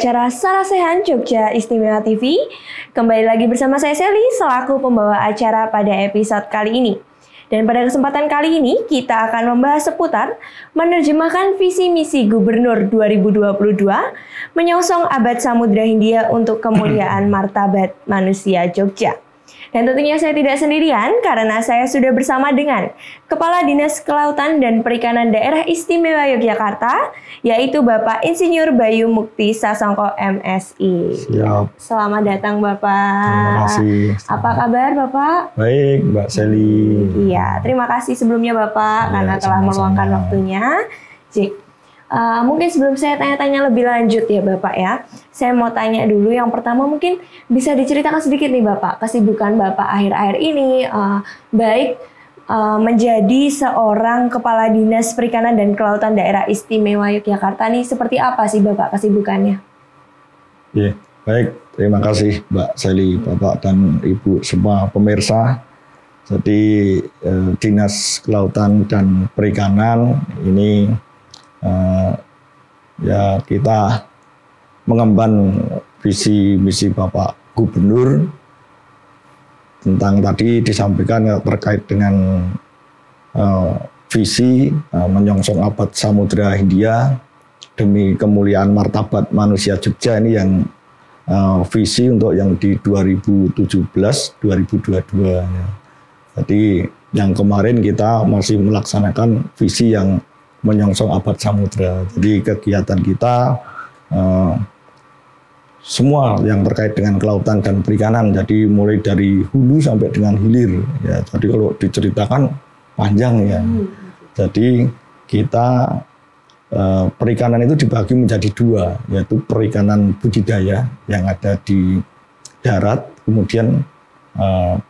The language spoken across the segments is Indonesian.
acara Sarasehan Jogja Istimewa TV. Kembali lagi bersama saya Sally selaku pembawa acara pada episode kali ini. Dan pada kesempatan kali ini kita akan membahas seputar menerjemahkan visi misi Gubernur 2022 menyongsong Abad Samudra Hindia untuk kemuliaan martabat manusia Jogja. Dan tentunya saya tidak sendirian karena saya sudah bersama dengan Kepala Dinas Kelautan dan Perikanan Daerah Istimewa Yogyakarta, yaitu Bapak Insinyur Bayu Mukti Sasongko MSI. Siap. Selamat datang Bapak. Terima kasih. Apa kabar Bapak? Baik Mbak Sally. Iya, terima kasih sebelumnya Bapak karena telah meluangkan waktunya. Mungkin sebelum saya tanya-tanya lebih lanjut ya Bapak ya, saya mau tanya dulu yang pertama mungkin bisa diceritakan sedikit nih Bapak, kesibukan Bapak akhir-akhir ini baik menjadi seorang Kepala Dinas Perikanan dan Kelautan Daerah Istimewa Yogyakarta nih seperti apa sih Bapak kesibukannya? Ya, baik, terima kasih Mbak Sally, Bapak dan Ibu semua pemirsa. Jadi Dinas Kelautan dan Perikanan ini ya kita mengemban visi misi Bapak Gubernur tentang tadi disampaikan terkait dengan visi menyongsong Abad Samudra Hindia demi kemuliaan martabat manusia Jogja ini yang visi untuk yang di 2017-2022 ya. Jadi yang kemarin kita masih melaksanakan visi yang menyongsong Abad Samudra. Jadi kegiatan kita semua yang terkait dengan kelautan dan perikanan. Jadi mulai dari hulu sampai dengan hilir. Ya, jadi kalau diceritakan panjang ya. Jadi kita perikanan itu dibagi menjadi dua, yaitu perikanan budidaya yang ada di darat, kemudian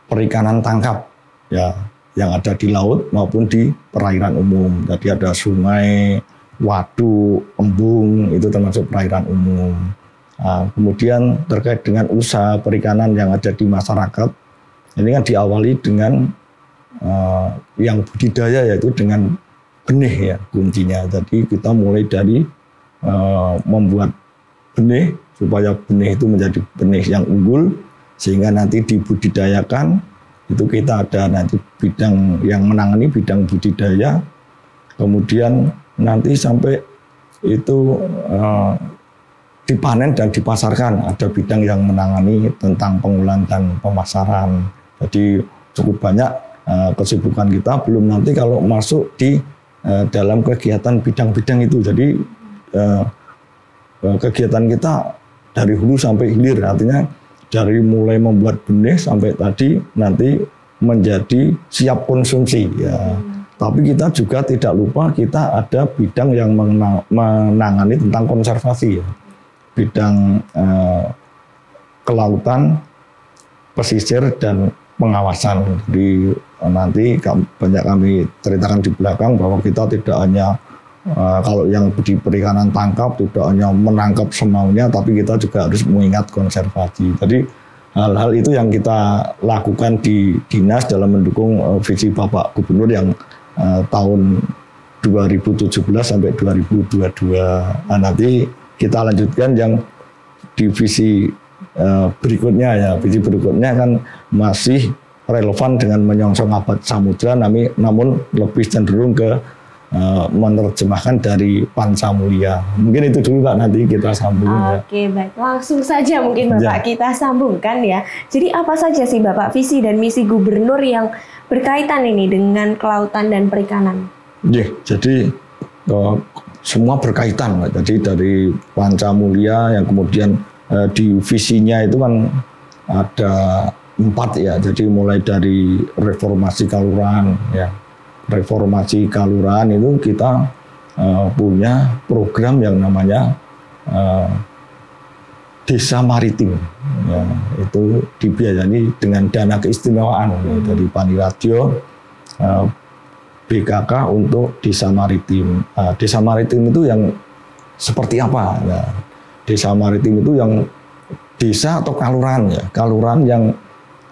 perikanan tangkap ya, yang ada di laut maupun di perairan umum. Jadi ada sungai, waduk, embung, itu termasuk perairan umum. Kemudian terkait dengan usaha perikanan yang ada di masyarakat, ini kan diawali dengan yang budidaya, yaitu dengan benih ya kuncinya. Jadi kita mulai dari membuat benih supaya benih itu menjadi benih yang unggul sehingga nanti dibudidayakan. Itu kita ada nanti bidang yang menangani bidang budidaya, kemudian nanti sampai itu dipanen dan dipasarkan, ada bidang yang menangani tentang pengolahan dan pemasaran. Jadi cukup banyak kesibukan kita, belum nanti kalau masuk di dalam kegiatan bidang-bidang itu. Jadi kegiatan kita dari hulu sampai hilir, artinya dari mulai membuat benih sampai tadi nanti menjadi siap konsumsi ya. Tapi kita juga tidak lupa kita ada bidang yang menangani tentang konservasi ya. Bidang kelautan, pesisir dan pengawasan. Jadi nanti banyak kami ceritakan di belakang bahwa kita tidak hanya kalau yang di perikanan tangkap tidak hanya menangkap semaunya, tapi kita juga harus mengingat konservasi. Jadi hal-hal itu yang kita lakukan di dinas dalam mendukung visi Bapak Gubernur yang tahun 2017 sampai 2022. Nah, nanti kita lanjutkan yang di visi berikutnya ya. Visi berikutnya kan masih relevan dengan menyongsong Abad Samudra, namun lebih cenderung ke menerjemahkan dari Pancamulia. Mungkin itu dulu Pak, nanti kita sambung. Oke, baik. Langsung saja mungkin Bapak kita sambungkan ya. Jadi apa saja sih Bapak visi dan misi Gubernur yang berkaitan ini dengan kelautan dan perikanan? Jadi semua berkaitan Pak. Jadi dari Pancamulia yang kemudian di visinya itu kan ada 4 ya. Jadi mulai dari reformasi kelurahan ya. Reformasi kelurahan itu kita punya program yang namanya Desa Maritim ya, itu dibiayai dengan dana keistimewaan dari Paniradyo BKK untuk Desa Maritim. Desa Maritim itu yang seperti apa ya? Desa Maritim itu yang desa atau kelurahan ya, kelurahan yang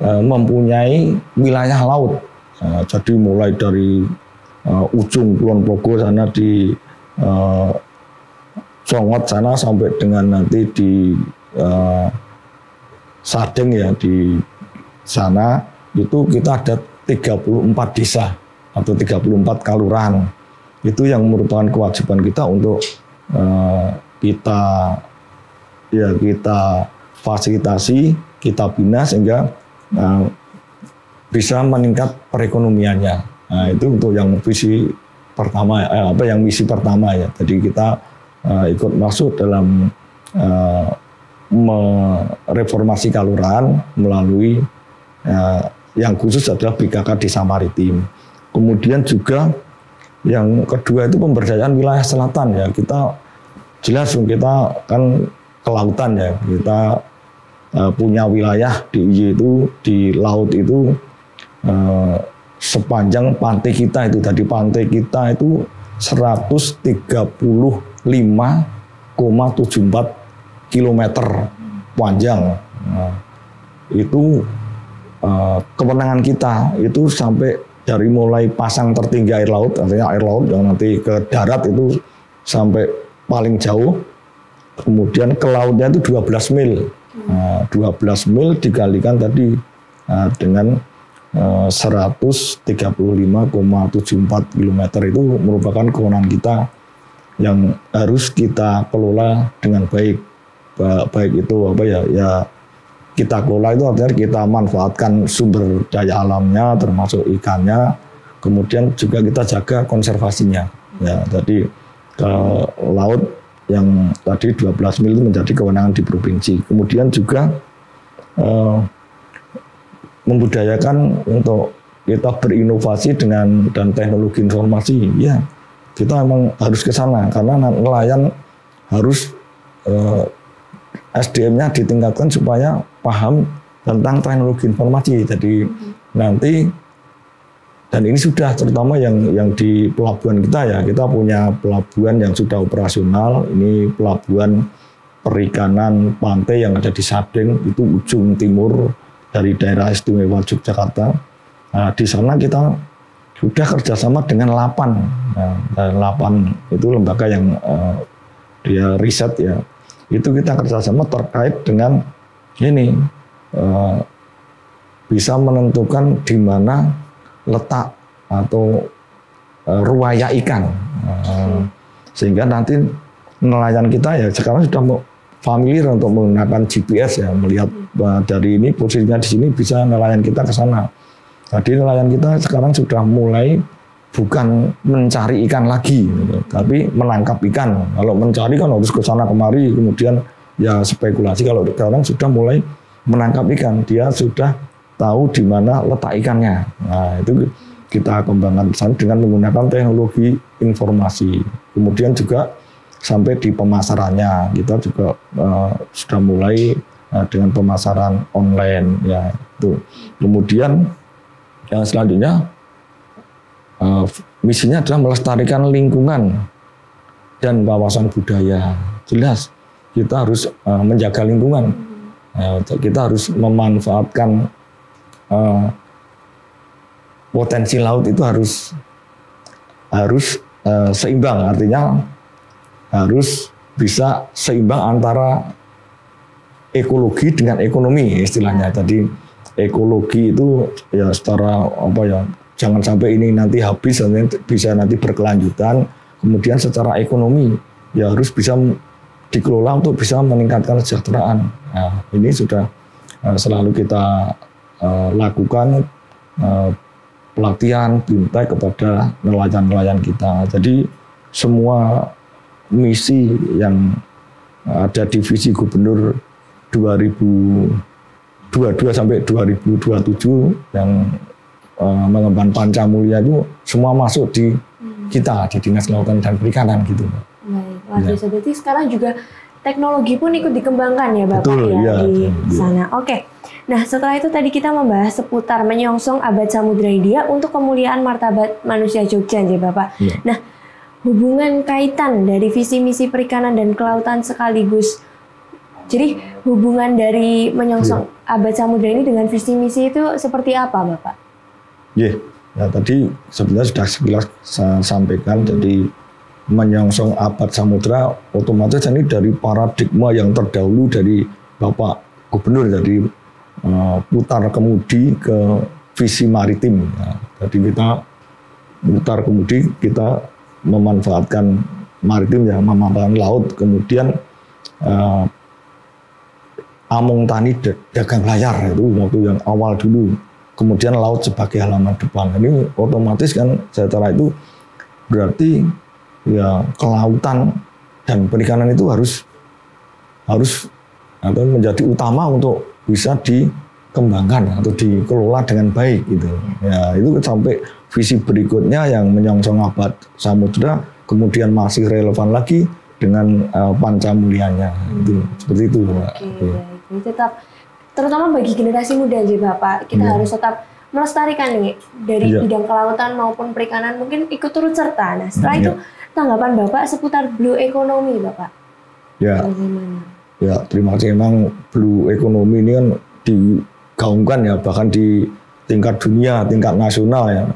mempunyai wilayah laut. Jadi mulai dari ujung Kulon Progo sana di Songot sana sampai dengan nanti di Sadeng ya, di sana itu kita ada 34 desa atau 34 kelurahan. Itu yang merupakan kewajiban kita untuk kita fasilitasi, kita bina sehingga bisa meningkat perekonomiannya. Nah, itu untuk yang misi pertama ya. Jadi kita ikut masuk dalam mereformasi kelurahan melalui yang khusus adalah BKK Desa Maritim. Kemudian juga yang kedua itu pemberdayaan wilayah selatan ya. Kita jelas kita kan kelautan ya. Kita punya wilayah di laut itu sepanjang pantai kita itu, tadi pantai kita itu 135,74 kilometer panjang. Nah, itu kewenangan kita itu sampai dari mulai pasang tertinggi air laut, artinya air laut yang nanti ke darat itu sampai paling jauh. Kemudian ke lautnya itu 12 mil. Nah, 12 mil dikalikan tadi dengan 135,74 km itu merupakan kewenangan kita yang harus kita kelola dengan baik. Baik itu ya kita kelola itu artinya kita manfaatkan sumber daya alamnya termasuk ikannya, kemudian juga kita jaga konservasinya. Ya, jadi ke laut yang tadi 12 mil itu menjadi kewenangan di provinsi. Kemudian juga membudayakan untuk kita berinovasi dan teknologi informasi. Ya, kita memang harus ke sana karena nelayan harus SDM-nya ditingkatkan supaya paham tentang teknologi informasi. Jadi nanti, dan ini sudah terutama yang di pelabuhan kita ya, kita punya pelabuhan yang sudah operasional. Ini pelabuhan perikanan pantai yang ada di Sadeng, itu ujung timur dari daerah istimewa Yogyakarta. Nah, di sana kita sudah kerjasama dengan LAPAN. Nah, LAPAN itu lembaga yang dia riset ya. Itu kita kerjasama terkait dengan ini bisa menentukan di mana letak atau ruaya ikan, sehingga nanti nelayan kita ya sekarang sudah familiar untuk menggunakan GPS ya, melihat dari ini posisinya di sini bisa nelayan kita ke sana. Jadi nelayan kita sekarang sudah mulai bukan mencari ikan lagi, gitu, tapi menangkap ikan. Kalau mencari kan harus ke sana kemari, kemudian ya spekulasi. Kalau sekarang sudah mulai menangkap ikan, dia sudah tahu di mana letak ikannya. Nah, itu kita kembangkan dengan menggunakan teknologi informasi. Kemudian juga sampai di pemasarannya, kita juga sudah mulai dengan pemasaran online ya itu. Kemudian yang selanjutnya misinya adalah melestarikan lingkungan dan wawasan budaya. Jelas kita harus menjaga lingkungan. Kita harus memanfaatkan potensi laut itu harus seimbang, artinya harus bisa seimbang antara ekologi dengan ekonomi istilahnya. Jadi ekologi itu ya secara jangan sampai ini nanti habis, bisa nanti berkelanjutan. Kemudian secara ekonomi ya harus bisa dikelola untuk bisa meningkatkan kesejahteraan. Nah, ini sudah selalu kita lakukan pelatihan bimtek kepada nelayan-nelayan kita. Jadi semua misi yang ada di visi gubernur 2022 sampai 2027 yang mengemban Pancamulya itu semua masuk di kita di Dinas Kelautan dan Perikanan gitu. Baik, berarti sekarang juga teknologi pun ikut dikembangkan ya Bapak. Betul, ya di sana. Oke. Nah, setelah itu tadi kita membahas seputar menyongsong Abad Samudra Hindia untuk kemuliaan martabat manusia Jogja ya Bapak. Ya. Nah, hubungan kaitan dari visi misi perikanan dan kelautan sekaligus. Jadi hubungan dari menyongsong Abad Samudra ini dengan visi misi itu seperti apa Bapak? Ya, tadi sebenarnya sudah sekilas saya sampaikan. Jadi menyongsong abad samudra, otomatis ini dari paradigma yang terdahulu dari Bapak Gubernur, jadi putar kemudi ke visi maritim. Jadi kita putar kemudi, kita memanfaatkan maritim ya, memanfaatkan laut, kemudian among tani dagang layar itu waktu yang awal dulu, kemudian laut sebagai halaman depan. Ini otomatis kan secara itu berarti ya kelautan dan perikanan itu harus atau menjadi utama untuk bisa dikembangkan atau dikelola dengan baik gitu. Ya itu sampai visi berikutnya yang menyongsong abad samudra kemudian masih relevan lagi dengan pancamulianya itu seperti itu, Pak. Oke, tetap terutama bagi generasi muda aja Bapak, kita harus tetap melestarikan nih dari bidang kelautan maupun perikanan, mungkin ikut turut serta. Nah, setelah itu tanggapan Bapak seputar blue economy, Bapak. Ya. Bagaimana? Ya, terima kasih. Memang blue economy ini kan digaungkan ya, bahkan di tingkat dunia, tingkat nasional ya.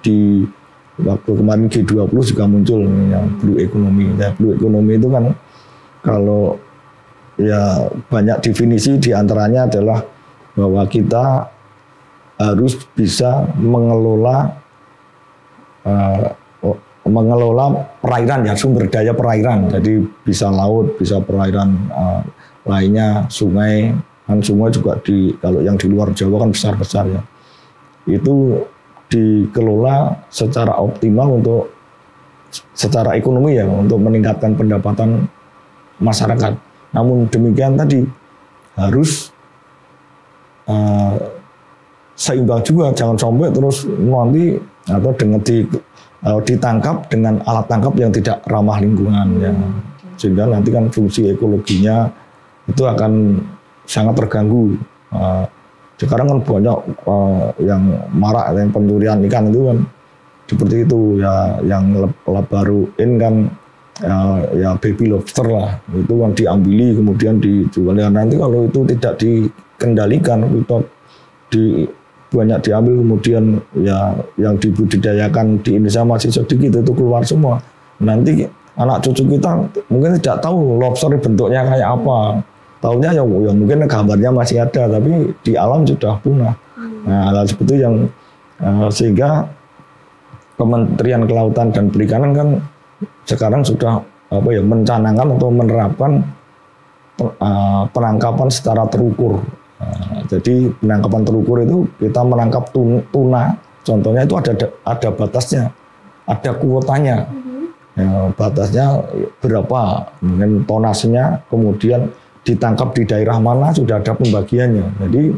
Di waktu kemarin G20 juga muncul yang blue economy. Ya, blue economy itu kan kalau ya banyak definisi, diantaranya adalah bahwa kita harus bisa mengelola perairan ya, sumber daya perairan. Jadi bisa laut, bisa perairan lainnya, sungai. Kan sungai juga kalau yang di luar Jawa kan besar-besar ya. Itu dikelola secara optimal untuk secara ekonomi ya, untuk meningkatkan pendapatan masyarakat. Namun demikian tadi harus seimbang juga, jangan sampai terus nanti atau dengan ditangkap dengan alat tangkap yang tidak ramah lingkungan ya, sehingga nanti kan fungsi ekologinya itu akan sangat terganggu. Sekarang kan banyak yang marak, yang pencurian ikan itu kan seperti itu ya, yang baruin kan ya baby lobster lah, itu kan diambili kemudian dijual. Ya, nanti kalau itu tidak dikendalikan, itu banyak diambil kemudian ya yang dibudidayakan di Indonesia masih sedikit, itu keluar semua. Nanti anak cucu kita mungkin tidak tahu lobster bentuknya kayak apa. Taunya ya mungkin gambarnya masih ada tapi di alam sudah punah. Nah, hal seperti itu yang sehingga Kementerian Kelautan dan Perikanan kan sekarang sudah mencanangkan atau menerapkan penangkapan secara terukur. Jadi penangkapan terukur itu kita menangkap tuna, contohnya itu ada batasnya, ada kuotanya, ya, batasnya berapa, mungkin tonasenya, kemudian ditangkap di daerah mana sudah ada pembagiannya. Jadi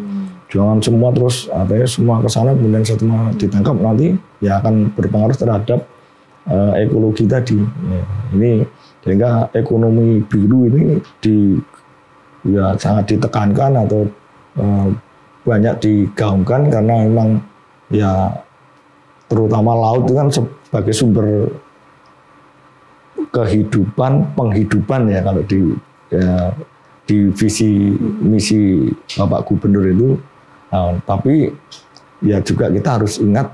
jangan semua terus semua ke sana kemudian semua ditangkap, nanti ya akan berpengaruh terhadap ekologi tadi. Ya, ini sehingga ekonomi biru ini sangat ditekankan atau banyak digaungkan karena memang ya terutama laut itu kan sebagai sumber penghidupan ya kalau di visi misi Bapak Gubernur itu. Tapi ya juga kita harus ingat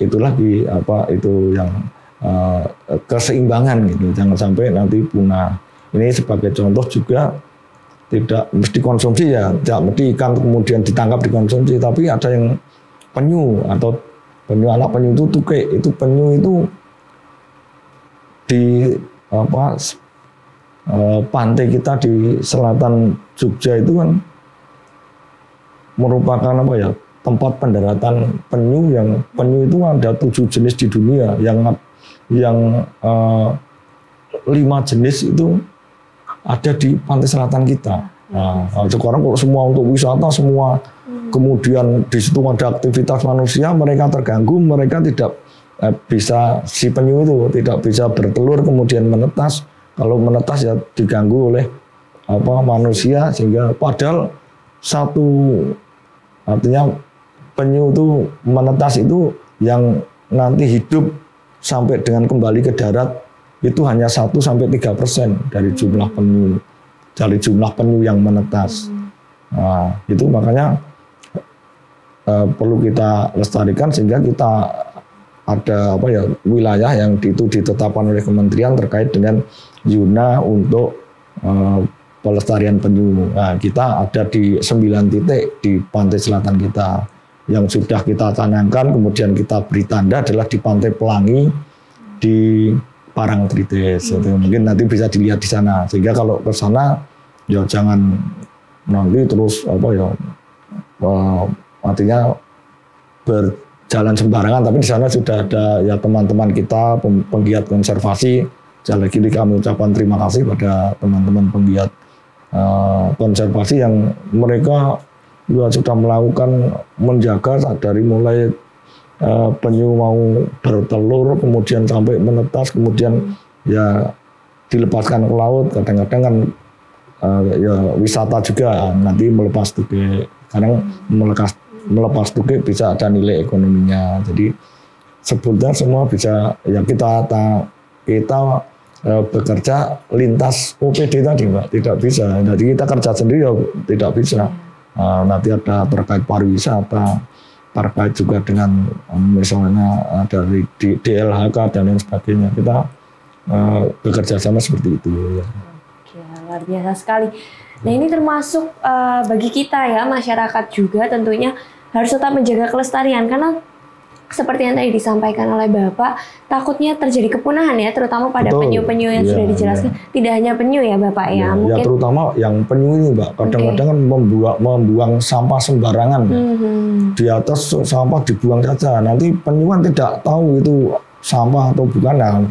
itu lagi itu yang keseimbangan gitu, jangan sampai nanti punah. Ini sebagai contoh juga, tidak mesti konsumsi ya, tidak mesti ikan kemudian ditangkap dikonsumsi, tapi ada yang penyu atau anak penyu itu tukik, itu penyu itu di pantai kita di selatan Jogja itu kan merupakan tempat pendaratan penyu, yang penyu itu ada 7 jenis di dunia, yang 5 jenis itu ada di pantai selatan kita. Nah, sekarang kalau semua untuk wisata semua, kemudian di situ ada aktivitas manusia, mereka terganggu, mereka tidak bisa, si penyu itu tidak bisa bertelur kemudian menetas. Kalau menetas ya diganggu oleh manusia, sehingga padahal artinya penyu itu menetas itu yang nanti hidup sampai dengan kembali ke darat itu hanya 1-3% dari jumlah penyu yang menetas. Nah, itu makanya perlu kita lestarikan sehingga kita ada wilayah yang ditetapkan oleh kementerian terkait dengan zona untuk pelestarian penyu. Nah, kita ada di 9 titik di pantai selatan kita yang sudah kita canangkan, kemudian kita beri tanda adalah di Pantai Pelangi, di Parangtritis. Mungkin nanti bisa dilihat di sana. Sehingga kalau ke sana ya jangan nanti terus artinya berjalan sembarangan, tapi di sana sudah ada ya teman-teman kita penggiat konservasi. Sekali lagi kami ucapkan terima kasih pada teman-teman penggiat konservasi yang mereka juga sudah melakukan menjaga dari mulai penyu mau bertelur, kemudian sampai menetas, kemudian ya dilepaskan ke laut. Kadang-kadang kan ya wisata juga, nanti melepas tukik. Kadang melepas tukik bisa ada nilai ekonominya. Jadi sebetulnya semua bisa ya kita bekerja lintas OPD tadi, Mbak, tidak bisa. Jadi kita kerja sendiri ya tidak bisa. Nanti ada terkait pariwisata, terkait juga dengan misalnya dari DLHK dan lain sebagainya. Kita bekerja sama seperti itu. Ya. Oke, luar biasa sekali. Nah, ini termasuk bagi kita ya, masyarakat juga tentunya harus tetap menjaga kelestarian, karena seperti yang tadi disampaikan oleh Bapak, takutnya terjadi kepunahan ya, terutama pada penyu-penyu yang sudah dijelaskan. Tidak hanya penyu ya Bapak ya, mungkin. Ya terutama yang penyu ini Mbak, kadang-kadang kan membuang sampah sembarangan. Di atas sampah dibuang saja, nanti penyu kan tidak tahu itu sampah atau bukan. Nah,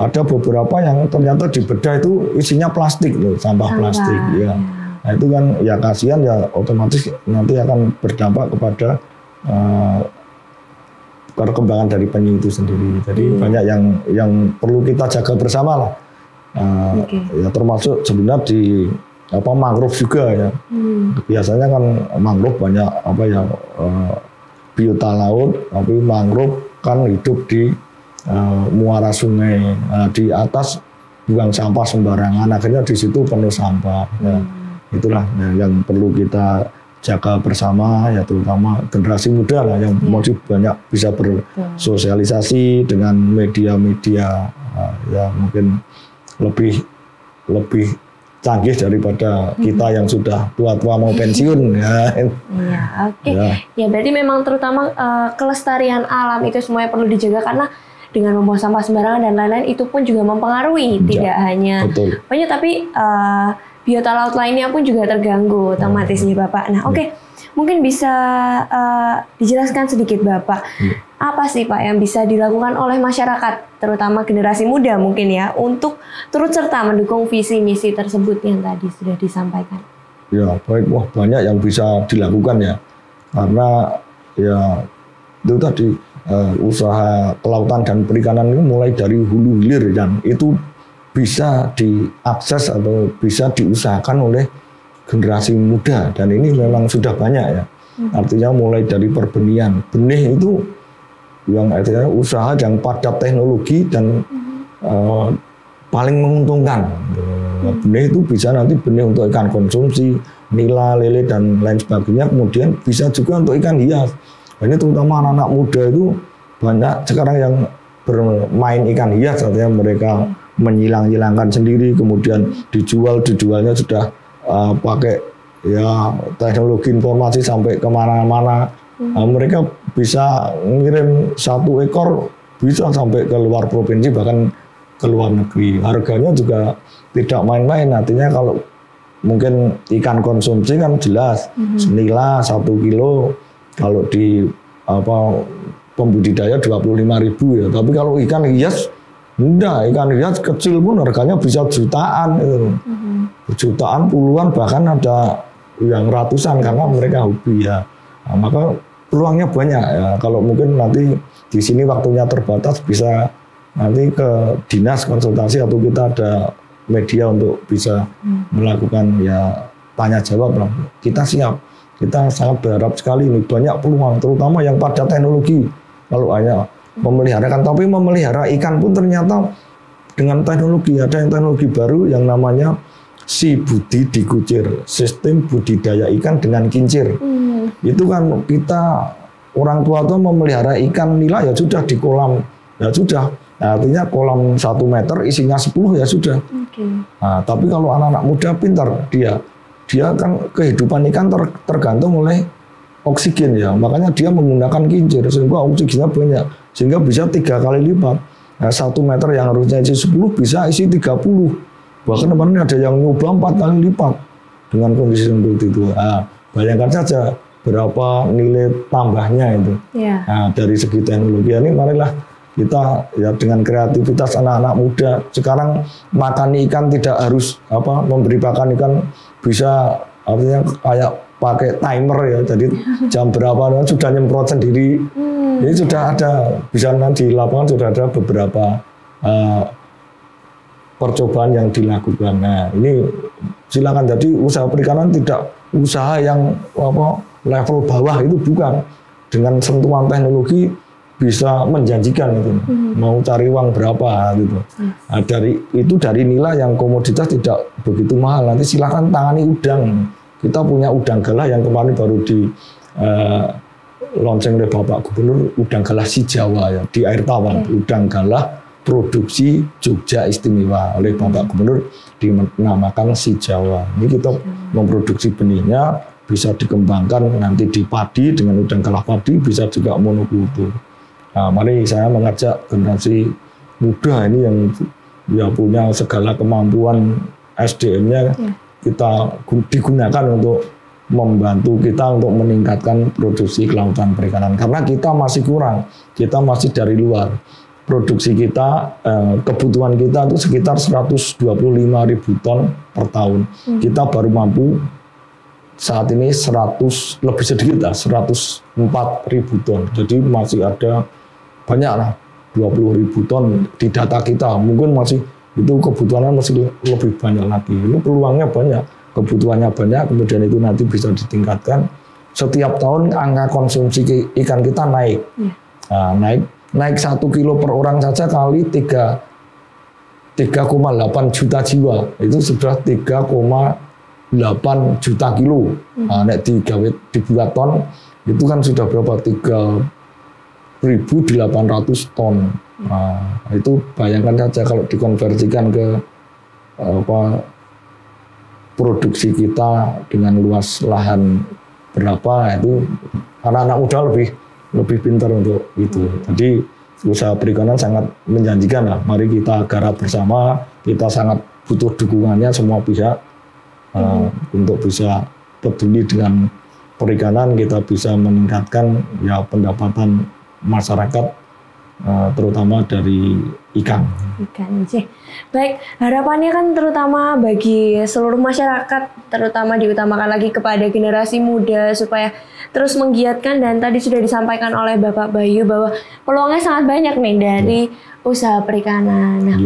ada beberapa yang ternyata di bedah itu isinya plastik loh, sampah plastik ya. Nah, itu kan ya kasihan ya, otomatis nanti akan berdampak kepada perkembangan dari penyu itu sendiri. Jadi banyak yang perlu kita jaga bersama lah. Ya termasuk sebenarnya di mangrove juga ya. Biasanya kan mangrove banyak biota laut, tapi mangrove kan hidup di muara sungai. Di atas buang sampah sembarangan, akhirnya di situ penuh sampah. Ya. Itulah yang perlu kita jaga bersama, ya terutama generasi muda lah yang masih banyak bisa bersosialisasi dengan media-media ya mungkin lebih canggih daripada kita yang sudah tua-tua mau pensiun ya. Iya, oke. Ya berarti memang terutama kelestarian alam itu semuanya perlu dijaga, karena dengan membuang sampah sembarangan dan lain-lain itu pun juga mempengaruhi tidak hanya penyu, tapi biota laut lainnya pun juga terganggu otomatisnya Bapak. Nah, mungkin bisa dijelaskan sedikit Bapak, apa sih Pak yang bisa dilakukan oleh masyarakat, terutama generasi muda mungkin ya, untuk turut serta mendukung visi misi tersebut yang tadi sudah disampaikan? Ya, baik, banyak yang bisa dilakukan ya, karena ya itu tadi usaha kelautan dan perikanan itu mulai dari hulu hilir dan itu bisa diakses atau bisa diusahakan oleh generasi muda, dan ini memang sudah banyak ya. Artinya mulai dari perbenihan, benih itu yang artinya usaha yang padat teknologi dan paling menguntungkan. Benih itu bisa nanti benih untuk ikan konsumsi, nila, lele dan lain sebagainya, kemudian bisa juga untuk ikan hias. Ini terutama anak-anak muda itu banyak sekarang yang bermain ikan hias, artinya mereka menyilang-silangkan sendiri, kemudian dijualnya sudah pakai ya teknologi informasi sampai kemana-mana. Mereka bisa ngirim 1 ekor bisa sampai ke luar provinsi, bahkan ke luar negeri. Harganya juga tidak main-main, artinya kalau mungkin ikan konsumsi kan jelas nila 1 kilo kalau di pembudidaya 25.000 ya. Tapi kalau ikan hias mudah, ikan hias kecil pun harganya bisa jutaan gitu. Jutaan, puluhan, bahkan ada yang ratusan karena mereka hobi ya. Nah, maka peluangnya banyak ya. Kalau mungkin nanti di sini waktunya terbatas, bisa nanti ke dinas konsultasi atau kita ada media untuk bisa melakukan ya tanya jawab lah. Kita siap. Kita sangat berharap sekali ini banyak peluang, terutama yang pada teknologi. Kalau hanya memeliharakan, tapi memelihara ikan pun ternyata dengan teknologi, ada yang teknologi baru yang namanya si budi dikucir, sistem budidaya ikan dengan kincir. Itu kan kita orang tua tuh memelihara ikan nila ya sudah di kolam ya sudah. Nah, artinya kolam 1 meter isinya 10 ya sudah. Nah, tapi kalau anak-anak muda pintar dia kan kehidupan ikan tergantung oleh oksigen ya. Makanya dia menggunakan kincir sehingga oksigennya banyak sehingga bisa 3 kali lipat. Nah, 1 meter yang harusnya isi 10 bisa isi 30. Bahkan kemarin ada yang nyoba 4 kali lipat dengan kondisi seperti itu. Nah, bayangkan saja berapa nilai tambahnya itu. Nah, dari segi teknologi ini marilah kita ya dengan kreativitas anak-anak muda sekarang makan ikan tidak harus memberi pakan ikan bisa artinya kayak pakai timer ya, jadi jam berapa sudah nyemprot sendiri. Ini sudah ada, bisa nanti di lapangan sudah ada beberapa percobaan yang dilakukan. Nah, ini silakan. Jadi usaha perikanan tidak usaha yang level bawah, itu bukan. Dengan sentuhan teknologi bisa menjanjikan itu. Mau cari uang berapa gitu. Nah, dari nilai yang komoditas tidak begitu mahal. Nanti silakan tangani udang. Kita punya udang galah yang kemarin baru di launching oleh Bapak Gubernur, udang galah si Jawa ya di Air Tawar. Udang galah produksi Jogja Istimewa oleh Bapak Gubernur dinamakan si Jawa. Ini kita memproduksi benihnya, bisa dikembangkan nanti di padi dengan udang galah padi, bisa juga monokultur. Nah, mari saya mengajak generasi muda ini yang ya punya segala kemampuan SDM-nya kita digunakan untuk membantu kita untuk meningkatkan produksi kelautan perikanan. Karena kita masih kurang, kita masih dari luar. Produksi kita, kebutuhan kita itu sekitar 125.000 ton per tahun. Kita baru mampu saat ini 100 lebih sedikit lah, 104.000 ton. Jadi masih ada banyak lah, 20.000 ton di data kita. Mungkin masih itu kebutuhannya masih lebih banyak lagi. Ini peluangnya banyak, kebutuhannya banyak, kemudian itu nanti bisa ditingkatkan. Setiap tahun angka konsumsi ikan kita naik. Nah, naik 1 kilo per orang saja kali 3,8 juta jiwa. Itu sudah 3,8 juta kilo. Nah, naik dibuat ton, itu kan sudah berapa? 3.800 ton. Nah, itu bayangkan saja kalau dikonversikan ke produksi kita dengan luas lahan berapa, itu anak-anak muda lebih pintar untuk itu. Jadi usaha perikanan sangat menjanjikan lah. Mari kita garap bersama, kita sangat butuh dukungannya semua pihak untuk bisa peduli dengan perikanan, kita bisa meningkatkan ya pendapatan masyarakat, terutama dari ikan. Baik, harapannya kan terutama bagi seluruh masyarakat, terutama diutamakan lagi kepada generasi muda supaya terus menggiatkan, dan tadi sudah disampaikan oleh Bapak Bayu bahwa peluangnya sangat banyak nih dari usaha perikanan. Nah,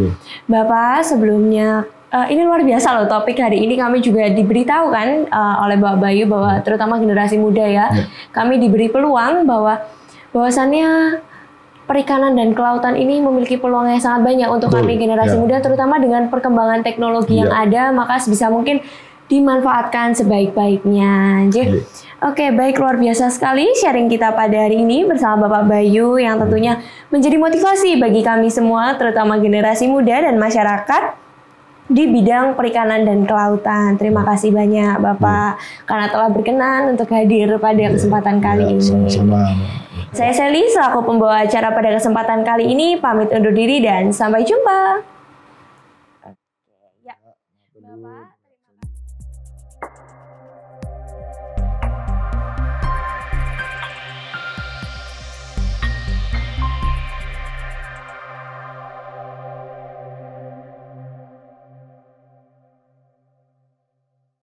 Bapak sebelumnya ini luar biasa loh topik hari ini, kami juga diberitahu kan oleh Bapak Bayu bahwa terutama generasi muda ya, kami diberi peluang bahwasannya perikanan dan kelautan ini memiliki peluang yang sangat banyak untuk kami generasi muda, terutama dengan perkembangan teknologi yang ada, maka sebisa mungkin dimanfaatkan sebaik-baiknya. Oke, baik, luar biasa sekali sharing kita pada hari ini bersama Bapak Bayu yang tentunya menjadi motivasi bagi kami semua, terutama generasi muda dan masyarakat di bidang perikanan dan kelautan. Terima kasih banyak Bapak karena telah berkenan untuk hadir pada kesempatan kali ini. Sama-sama. Saya Sally selaku pembawa acara pada kesempatan kali ini pamit undur diri dan sampai jumpa. Bapak.